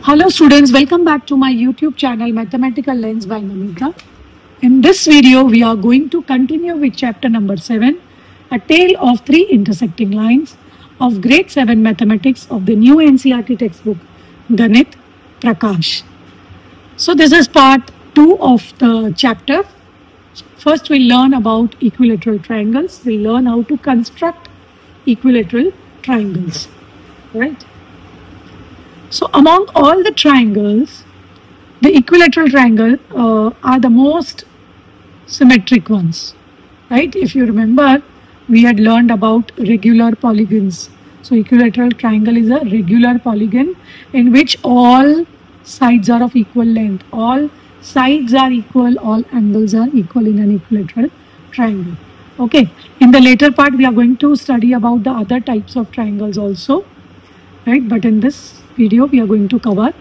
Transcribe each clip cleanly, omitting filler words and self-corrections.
Hello students, welcome back to my YouTube channel Mathematical Lens by Namita. In this video, we are going to continue with chapter number 7, A Tale of Three Intersecting Lines of Grade 7 Mathematics of the new NCERT textbook, Ganit Prakash. So this is part 2 of the chapter. First, we'll learn about equilateral triangles. We'll learn how to construct equilateral triangles, right? So among all the triangles, the equilateral triangle are the most symmetric ones, right? If you remember, we had learned about regular polygons. So equilateral triangle is a regular polygon in which all sides are of equal length. All sides are equal, all angles are equal in an equilateral triangle. Okay, in the later part, we are going to study about the other types of triangles also, right? But in this video, we are going to cover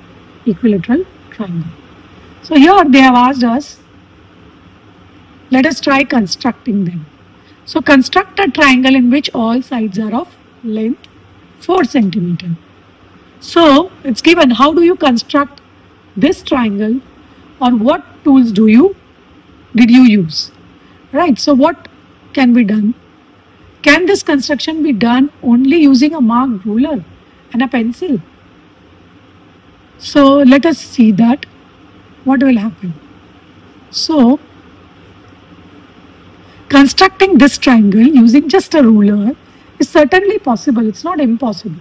equilateral triangle. So here they have asked us, let us try constructing them. So construct a triangle in which all sides are of length 4 centimeter. So it's given, how do you construct this triangle, or what tools did you use, right? So what can be done? Can this construction be done only using a marked ruler and a pencil? So let us see that what will happen. So constructing this triangle using just a ruler is certainly possible. It's not impossible,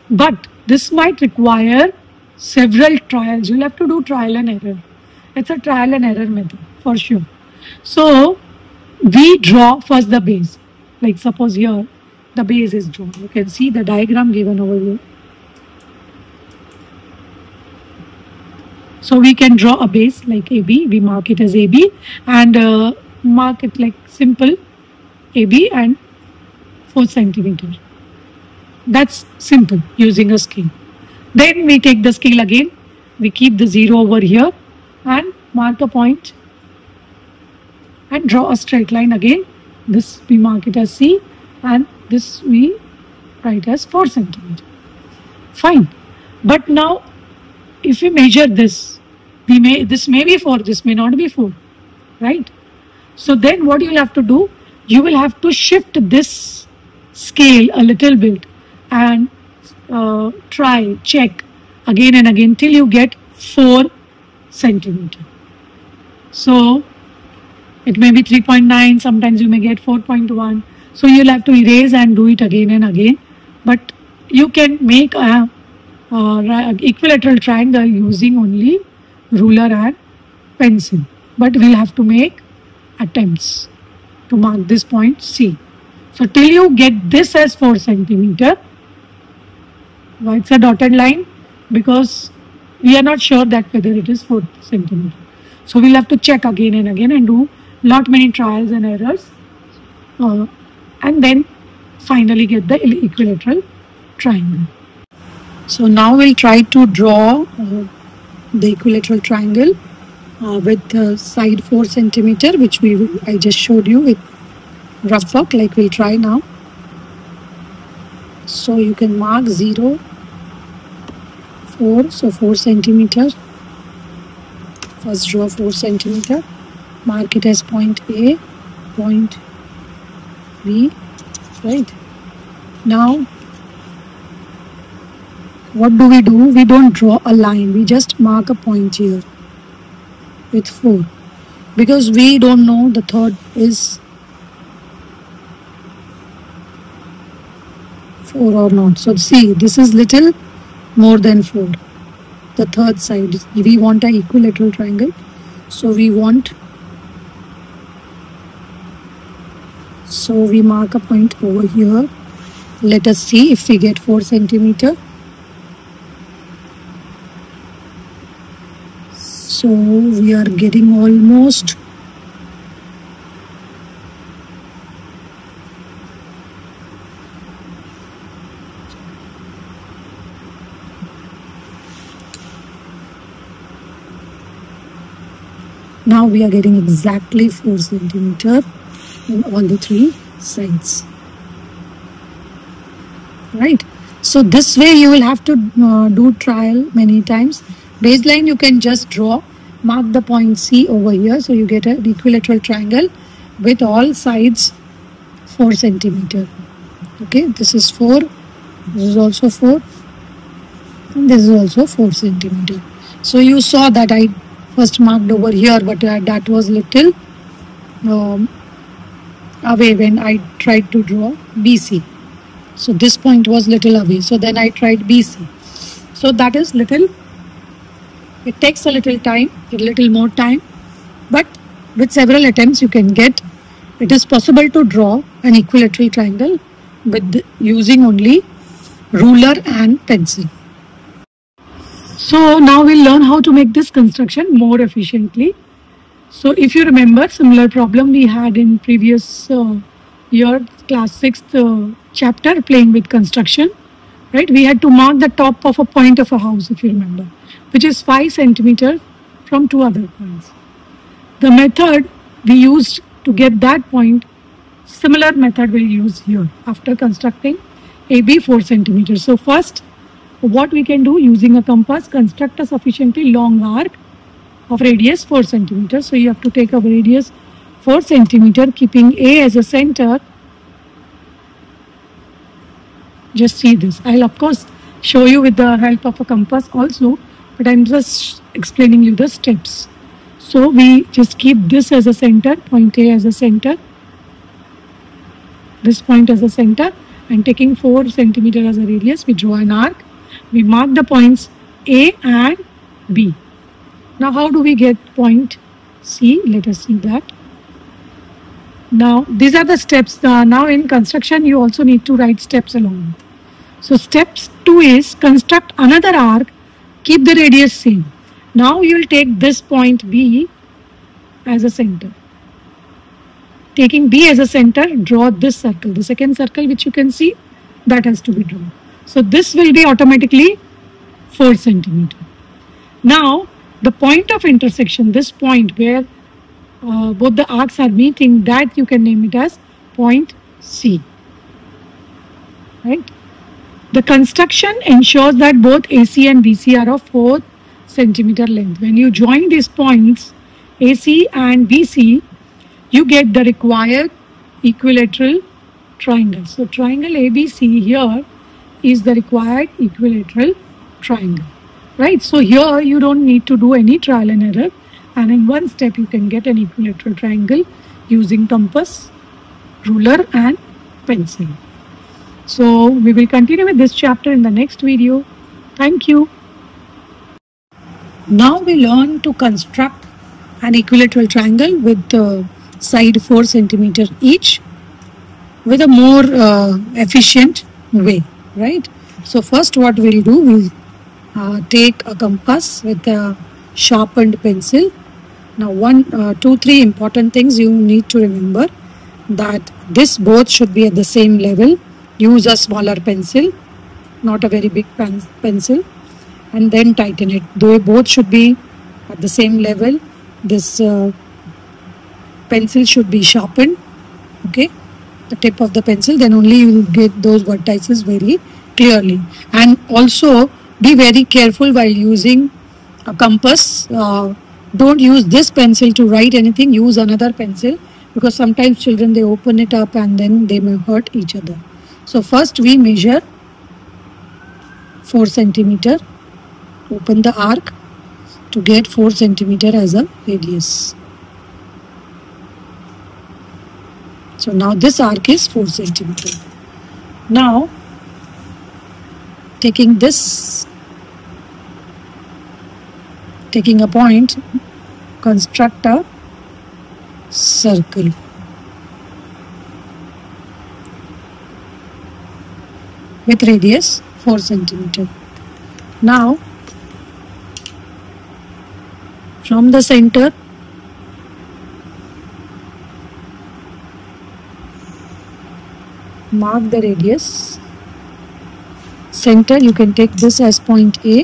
but this might require several trials. You'll have to do trial and error. It's a trial and error method for sure. So we draw first the base. Like suppose here the base is drawn. You can see the diagram given over here. So we can draw a base like AB, we mark it as AB and mark it like simple AB and 4 centimeter. That's simple using a scale. Then we take the scale again, we keep the 0 over here and mark a point and draw a straight line again. This we mark it as C and this we write as 4 centimeter. Fine. But now if we measure this, this may be 4, this may not be 4, right? So then what you will have to do, you will have to shift this scale a little bit and check again and again till you get 4 centimeter. So it may be 3.9, sometimes you may get 4.1. So you'll have to erase and do it again and again. But you can make a equilateral triangle using only ruler and pencil, but we'll have to make attempts to mark this point C. So till you get this as 4 centimeter, why it's a dotted line? Because we are not sure that whether it is 4 centimeter. So we'll have to check again and again and do lot many trials and errors and then finally get the equilateral triangle. So now we'll try to draw the equilateral triangle with the side 4 centimeter, which I just showed you with rough work, like we'll try now. So you can mark 0, 4, so 4 centimeter. First draw 4 centimeter, mark it as point A, point B, right? Now what do? We don't draw a line, we just mark a point here with 4 because we don't know the third is 4 or not. So see, this is little more than 4, the third side. We want an equilateral triangle, so we mark a point over here. Let us see if we get 4 centimeter. So we are getting almost now we are getting exactly 4 centimeter on all the 3 sides, right? So this way you will have to do trial many times. Baseline you can just draw, mark the point C over here, so you get an equilateral triangle with all sides 4 centimeter. Okay, this is 4, this is also 4, and this is also 4 centimeter. So you saw that I first marked over here, but that was little away when I tried to draw BC. So this point was little away, so then I tried BC. So that is little, it takes a little time, a little more time, but with several attempts you can get, it is possible to draw an equilateral triangle with using only ruler and pencil. So now we'll learn how to make this construction more efficiently. So if you remember, similar problem we had in previous year class 6th chapter, playing with construction, right? We had to mark the top of a point of a house, if you remember, which is 5 centimeter from 2 other points. The method we used to get that point, similar method we'll use here after constructing AB 4 centimeters. So first, what we can do using a compass, construct a sufficiently long arc of radius 4 centimeters. So you have to take a radius 4 centimeter, keeping A as a center. Just see this. I'll of course show you with the help of a compass also, but I'm just explaining you the steps. So we just keep this as a center, point A as a center, this point as a center, and taking 4 centimeter as a radius, we draw an arc. We mark the points A and B. Now how do we get point C? Let us see that. Now these are the steps. Now in construction you also need to write steps along. So steps 2 is construct another arc, keep the radius same. Now you will take this point B as a center. Taking B as a center, draw this circle. The second circle which you can see, that has to be drawn. So this will be automatically 4 centimeter. Now the point of intersection, this point where both the arcs are meeting, that you can name it as point C. Right? The construction ensures that both AC and BC are of 4 centimeter length. When you join these points AC and BC, you get the required equilateral triangle. So triangle ABC here is the required equilateral triangle, right? So here you don't need to do any trial and error, and in one step you can get an equilateral triangle using compass, ruler and pencil. So we will continue with this chapter in the next video. Thank you. Now we learn to construct an equilateral triangle with the side 4 centimeter each with a more efficient way, right? So first what we'll do, we'll take a compass with a sharpened pencil. Now 1, 2, 3 important things you need to remember, that this both should be at the same level. Use a smaller pencil, not a very big pencil, and then tighten it. They both should be at the same level. This pencil should be sharpened, okay, the tip of the pencil, then only you will get those vertices very clearly. And also be very careful while using a compass. Don't use this pencil to write anything, use another pencil, because sometimes children, they open it up and then they may hurt each other. So first we measure 4 centimeter, open the arc to get 4 centimeter as a radius. So now this arc is 4 centimeter. Now taking this, taking a point, construct a circle. With radius 4 centimeter. Now from the center mark the radius. Center, you can take this as point A,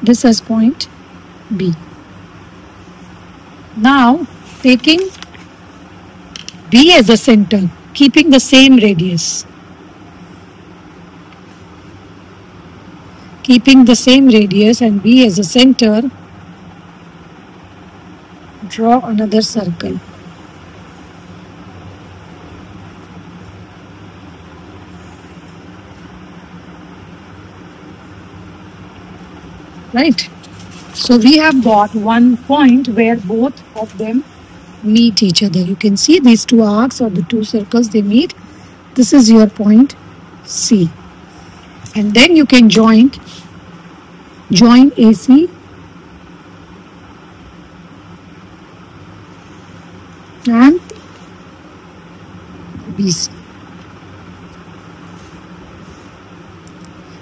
this as point B. Now taking B as a center, keeping the same radius. keeping the same radius and B as a center, draw another circle. Right. So we have got one point where both of them meet each other. You can see these two arcs or the two circles, they meet. This is your point C. And then you can join AC and BC.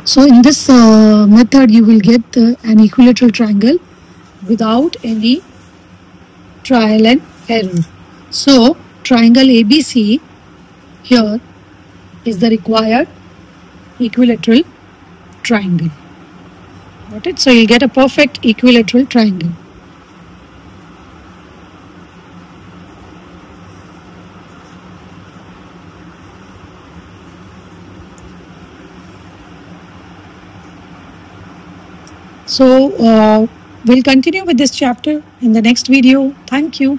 So in this method you will get an equilateral triangle without any trial and error. So triangle ABC here is the required equilateral triangle. Got it? So you'll get a perfect equilateral triangle. So we'll continue with this chapter in the next video. Thank you.